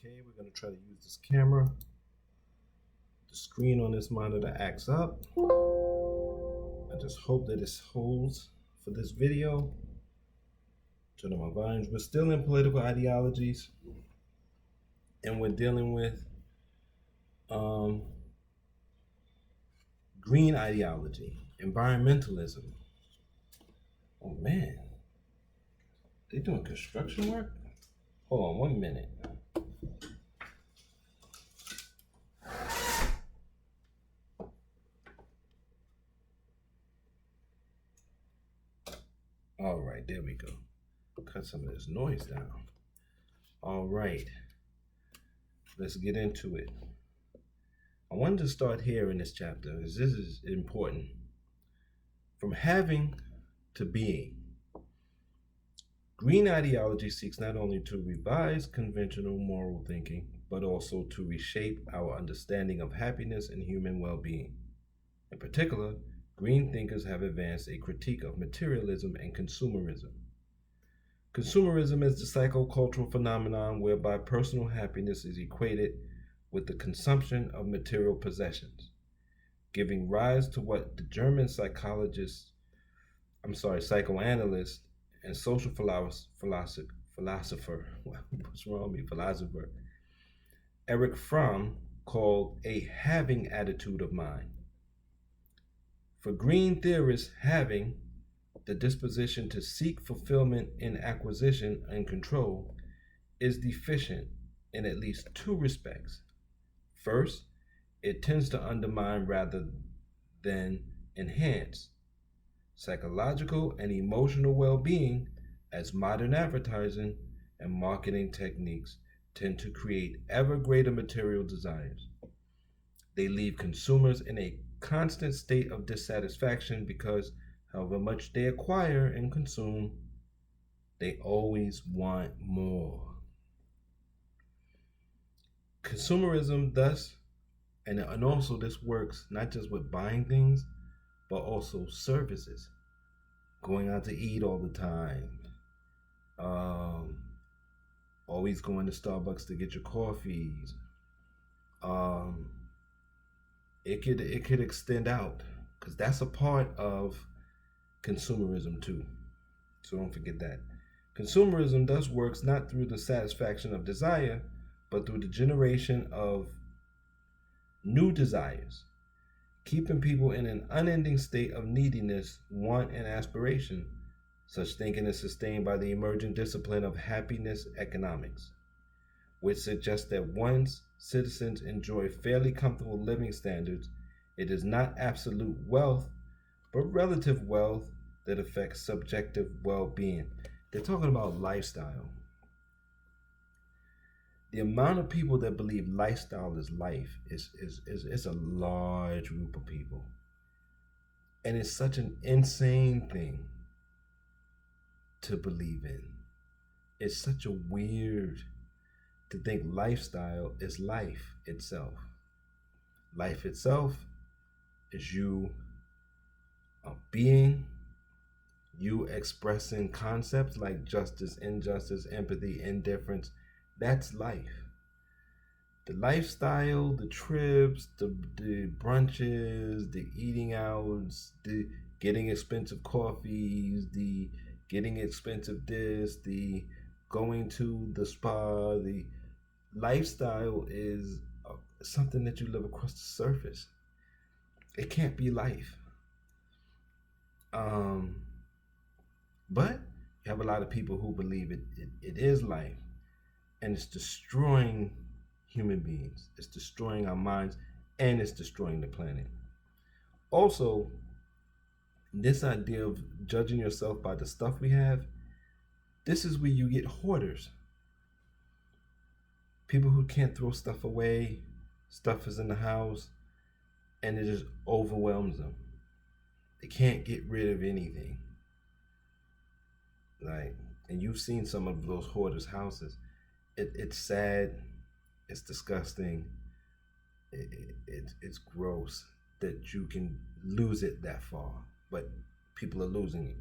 Okay, we're going to try to use this camera. The screen on this monitor acts up. I just hope that this holds for this video. Turn on my volumes. We're still in political ideologies, and we're dealing with green ideology, environmentalism. Oh man, they doing construction work? Hold on 1 minute. All right, there we go. Cut some of this noise down. All right, let's get into it. I wanted to start here in this chapter, as this is important. From having to being. Green ideology seeks not only to revise conventional moral thinking, but also to reshape our understanding of happiness and human well-being. In particular, green thinkers have advanced a critique of materialism and consumerism. Consumerism is the psychocultural phenomenon whereby personal happiness is equated with the consumption of material possessions, giving rise to what the German psychoanalyst and social philosopher, what's wrong with me, philosopher, Erich Fromm called a having attitude of mind. For green theorists, having, the disposition to seek fulfillment in acquisition and control, is deficient in at least two respects. First, it tends to undermine rather than enhance psychological and emotional well-being, as modern advertising and marketing techniques tend to create ever greater material desires. They leave consumers in a constant state of dissatisfaction because however much they acquire and consume, they always want more. Consumerism thus, and also this works not just with buying things, but also services. Going out to eat all the time. Always going to Starbucks to get your coffees. It could extend out, because that's a part of consumerism too. So don't forget that. Consumerism thus works not through the satisfaction of desire, but through the generation of new desires, keeping people in an unending state of neediness, want, and aspiration. Such thinking is sustained by the emerging discipline of happiness economics, which suggests that once citizens enjoy fairly comfortable living standards, it is not absolute wealth, but relative wealth that affects subjective well-being. They're talking about lifestyle. The amount of people that believe lifestyle is life is a large group of people. And it's such an insane thing to believe in. It's such a weird to think lifestyle is life itself. Life itself is you being, you expressing concepts like justice, injustice, empathy, indifference. That's life. The lifestyle, the trips, the brunches, the eating outs, the getting expensive coffees, the getting expensive this, the going to the spa, the lifestyle is something that you live across the surface. It can't be life. But you have a lot of people who believe it is life, and it's destroying human beings. It's destroying our minds, and it's destroying the planet. Also, this idea of judging yourself by the stuff we have, this is where you get hoarders. People who can't throw stuff away, stuff is in the house, and it just overwhelms them. They can't get rid of anything. And you've seen some of those hoarders' houses. It's sad, it's disgusting, it's gross that you can lose it that far, but people are losing it.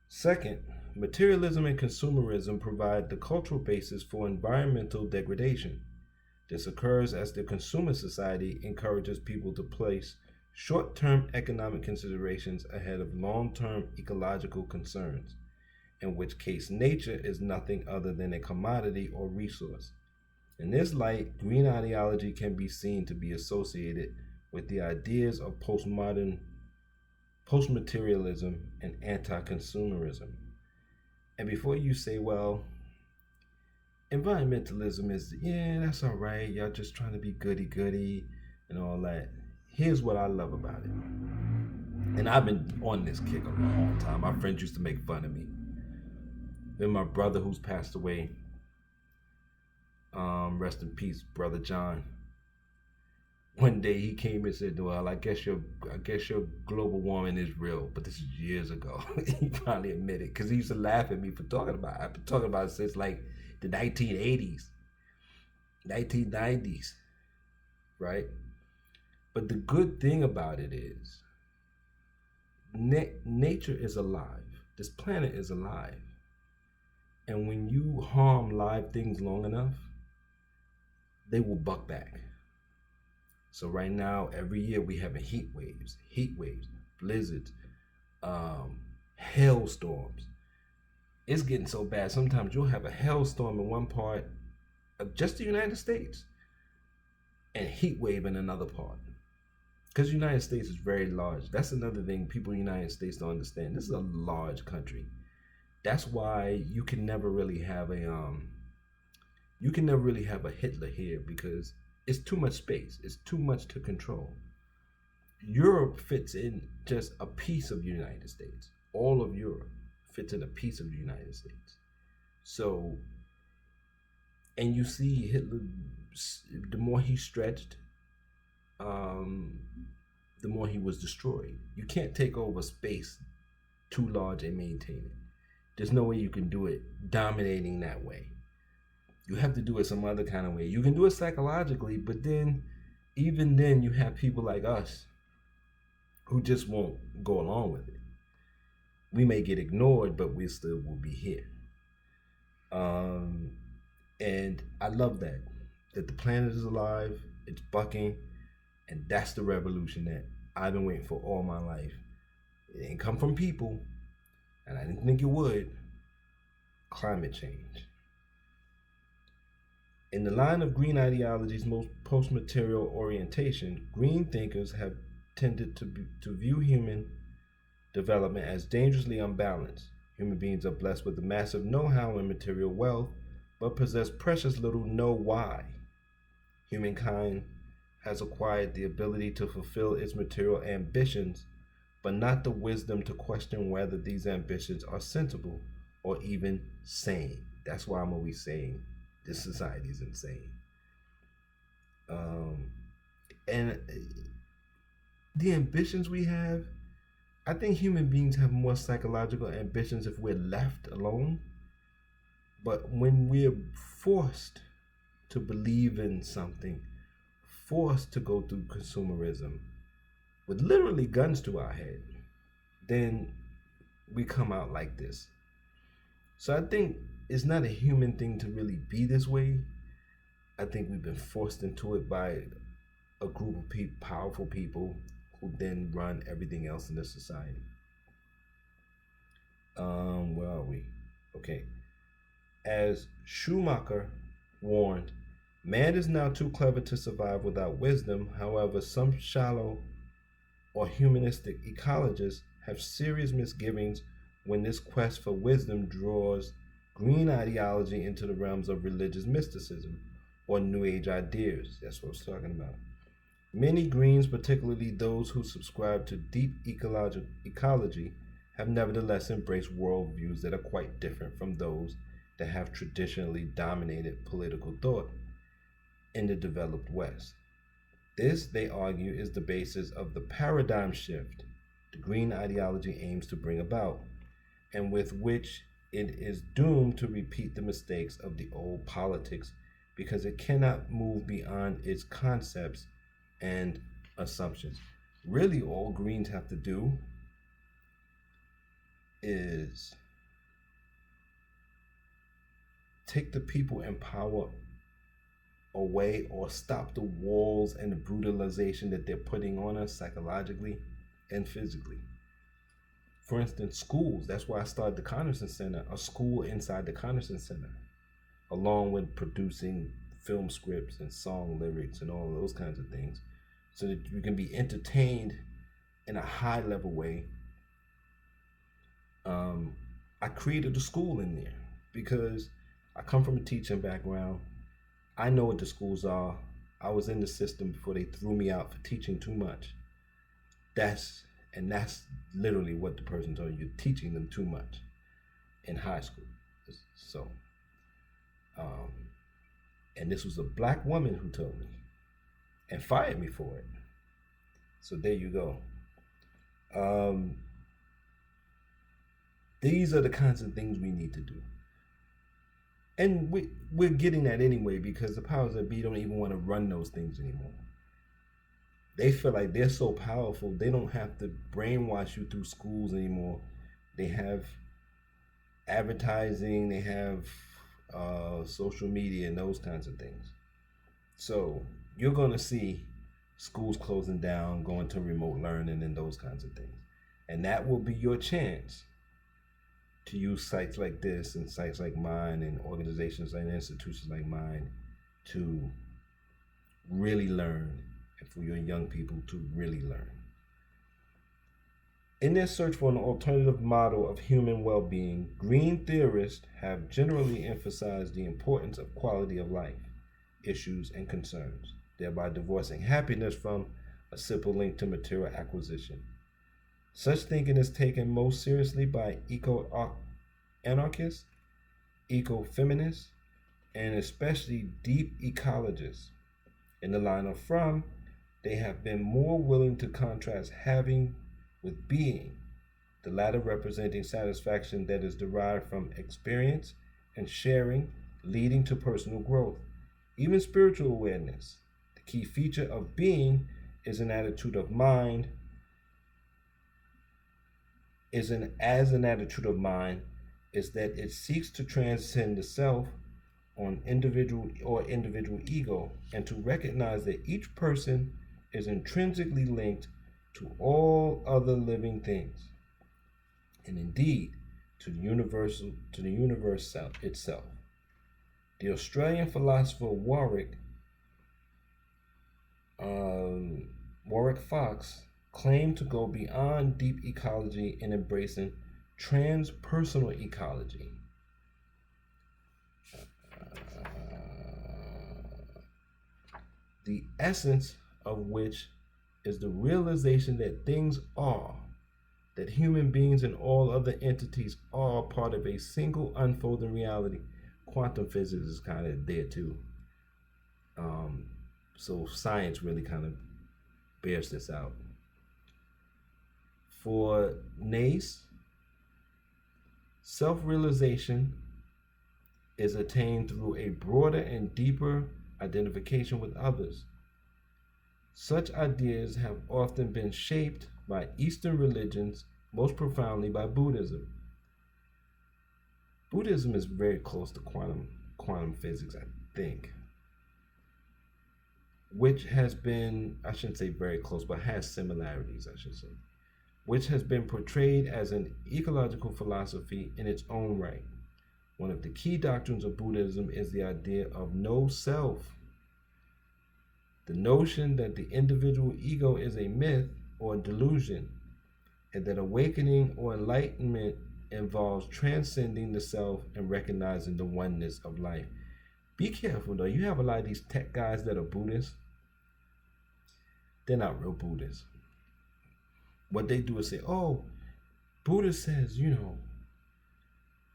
Second, materialism and consumerism provide the cultural basis for environmental degradation. This occurs as the consumer society encourages people to place short term economic considerations ahead of long term ecological concerns, in which case nature is nothing other than a commodity or resource. In this light, green ideology can be seen to be associated with the ideas of postmodern postmaterialism and anti-consumerism. And before you say, well, environmentalism is, yeah, that's all right, y'all just trying to be goody goody and all that. Here's what I love about it. And I've been on this kick a long time. My friends used to make fun of me. Then my brother who's passed away, rest in peace, brother John. One day he came and said, "Well, I guess your global warming is real," but this is years ago. He finally admitted because he used to laugh at me for talking about it. I've been talking about it since like the 1980s, 1990s, right? But the good thing about it is, nature is alive. This planet is alive, and when you harm live things long enough, they will buck back. So right now, every year we having heat waves, blizzards, um, hailstorms. It's getting so bad. Sometimes you'll have a hailstorm in one part of just the United States and heat wave in another part. Because the United States is very large. That's another thing people in the United States don't understand. This is a large country. That's why you can never really have a Hitler here because it's too much space. It's too much to control. Europe fits in just a piece of the United States. All of Europe fits in a piece of the United States. So, and you see Hitler, the more he stretched, um, the more he was destroyed. You can't take over space too large and maintain it. There's no way you can do it dominating that way. You have to do it some other kind of way. You can do it psychologically, but then, even then, you have people like us who just won't go along with it. We may get ignored, but we still will be here. Um, and I love that the planet is alive, it's bucking, and that's the revolution that I've been waiting for all my life. It didn't come from people, and I didn't think it would. Climate change. In the line of green ideology's most post-material orientation, green thinkers have tended to view human development as dangerously unbalanced. Human beings are blessed with a massive know-how and material wealth, but possess precious little know-why. Humankind has acquired the ability to fulfill its material ambitions, but not the wisdom to question whether these ambitions are sensible or even sane. That's why I'm always saying this society is insane. And the ambitions we have, I think human beings have more psychological ambitions if we're left alone. But when we're forced to believe in something, forced to go through consumerism, with literally guns to our head, then we come out like this. So I think it's not a human thing to really be this way. I think we've been forced into it by a group of powerful people who then run everything else in the society. Where are we? Okay. As Schumacher warned, man is now too clever to survive without wisdom. However, some shallow or humanistic ecologists have serious misgivings when this quest for wisdom draws green ideology into the realms of religious mysticism or New Age ideas. That's what I was talking about. Many Greens, particularly those who subscribe to deep ecology, have nevertheless embraced worldviews that are quite different from those that have traditionally dominated political thought in the developed West. This, they argue, is the basis of the paradigm shift the green ideology aims to bring about, and with which it is doomed to repeat the mistakes of the old politics because it cannot move beyond its concepts and assumptions. Really, all Greens have to do is take the people in power away or stop the walls and the brutalization that they're putting on us psychologically and physically. For instance, schools. That's why I started the Connerson Center, a school inside the Connerson Center, along with producing film scripts and song lyrics and all those kinds of things, so that you can be entertained in a high level way. I created a school in there because I come from a teaching background. I know what the schools are. I was in the system before they threw me out for teaching too much. That's literally what the person told you. You're teaching them too much in high school. So, and this was a black woman who told me and fired me for it. So there you go. These are the kinds of things we need to do. And we're getting that anyway because the powers that be don't even want to run those things anymore. They feel like they're so powerful, they don't have to brainwash you through schools anymore. They have advertising, they have social media and those kinds of things. So you're going to see schools closing down, going to remote learning and those kinds of things. And that will be your chance to use sites like this and sites like mine and organizations and institutions like mine to really learn, and for your young people to really learn. In their search for an alternative model of human well-being, green theorists have generally emphasized the importance of quality of life issues and concerns, thereby divorcing happiness from a simple link to material acquisition. Such thinking is taken most seriously by eco-anarchists, eco-feminists, and especially deep ecologists. In the line of Fromm, they have been more willing to contrast having with being, the latter representing satisfaction that is derived from experience and sharing, leading to personal growth, even spiritual awareness. The key feature of being is an attitude of mind, is that it seeks to transcend the self on individual ego and to recognize that each person is intrinsically linked to all other living things, and indeed to the universe itself. The Australian philosopher Warwick Fox claimed to go beyond deep ecology in embracing transpersonal ecology. The essence of which is the realization that things are, that human beings and all other entities are part of a single unfolding reality. Quantum physics is kind of there too. So science really kind of bears this out. For Nace, self-realization is attained through a broader and deeper identification with others. Such ideas have often been shaped by Eastern religions, most profoundly by Buddhism. Buddhism is very close to quantum physics, I think, which has been, I shouldn't say very close, but has similarities, I should say, which has been portrayed as an ecological philosophy in its own right. One of the key doctrines of Buddhism is the idea of no self. The notion that the individual ego is a myth or a delusion, and that awakening or enlightenment involves transcending the self and recognizing the oneness of life. Be careful though, you have a lot of these tech guys that are Buddhists. They're not real Buddhists. What they do is say, oh, Buddha says,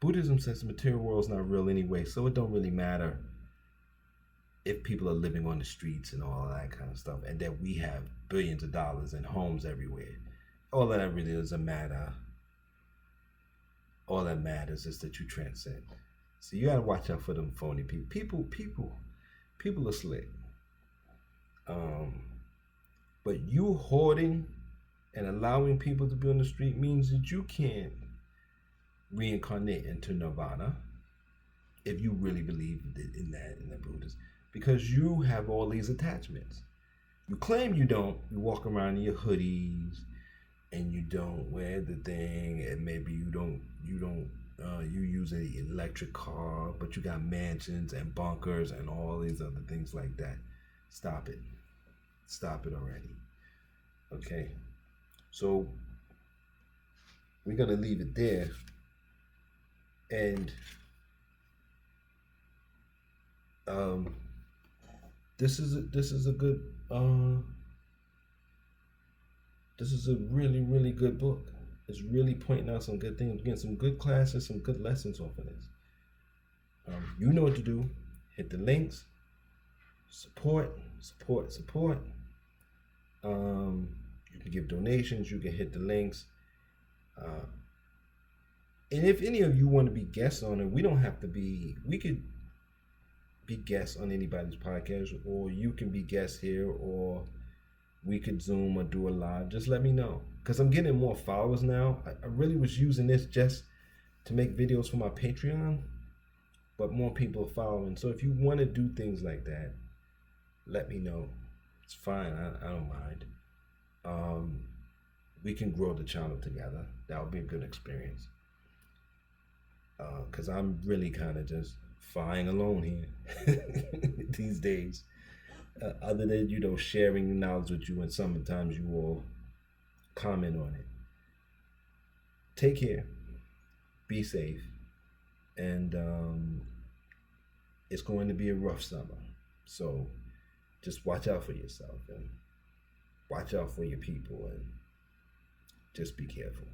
Buddhism says the material world is not real anyway, so it don't really matter if people are living on the streets and all that kind of stuff, and that we have billions of dollars and homes everywhere. All that really doesn't matter. All that matters is that you transcend. So you gotta watch out for them phony people. People are slick. But you hoarding and allowing people to be on the street means that you can't reincarnate into nirvana, if you really believe in that, in the Buddhist, because you have all these attachments. You claim you don't. You walk around in your hoodies, and you don't wear the thing, and maybe you use an electric car, but you got mansions and bunkers and all these other things like that. Stop it. Stop it already. Okay. So we're gonna leave it there, and um, this is a good this is a really good book. It's really pointing out some good things, getting some good classes, some good lessons off of this. You know what to do. Hit the links. Support. You can give donations. You can hit the links. And if any of you want to be guests on it, we don't have to be. We could be guests on anybody's podcast, or you can be guests here, or we could Zoom or do a live. Just let me know, because I'm getting more followers now. I really was using this just to make videos for my Patreon, but more people are following. So if you want to do things like that, let me know. It's fine. I don't mind. We can grow the channel together. That would be a good experience. Because I'm really kind of just flying alone here these days. Other than, sharing knowledge with you, and sometimes you will comment on it. Take care. Be safe. And it's going to be a rough summer. So just watch out for yourself, and watch out for your people, and just be careful.